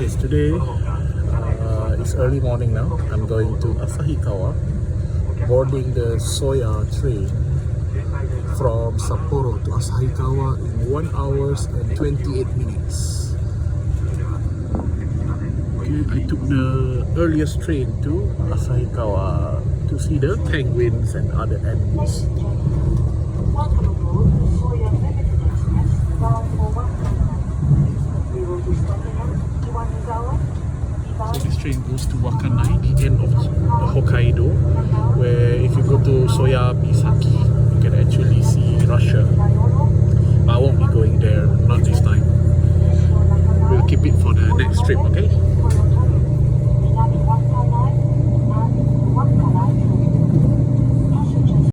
guys, today it's early morning now. I'm going to Asahikawa, boarding the soya train from Sapporo to Asahikawa in 1 hour and 28 minutes. Okay, I took the earliest train to Asahikawa to see the penguins and other animals.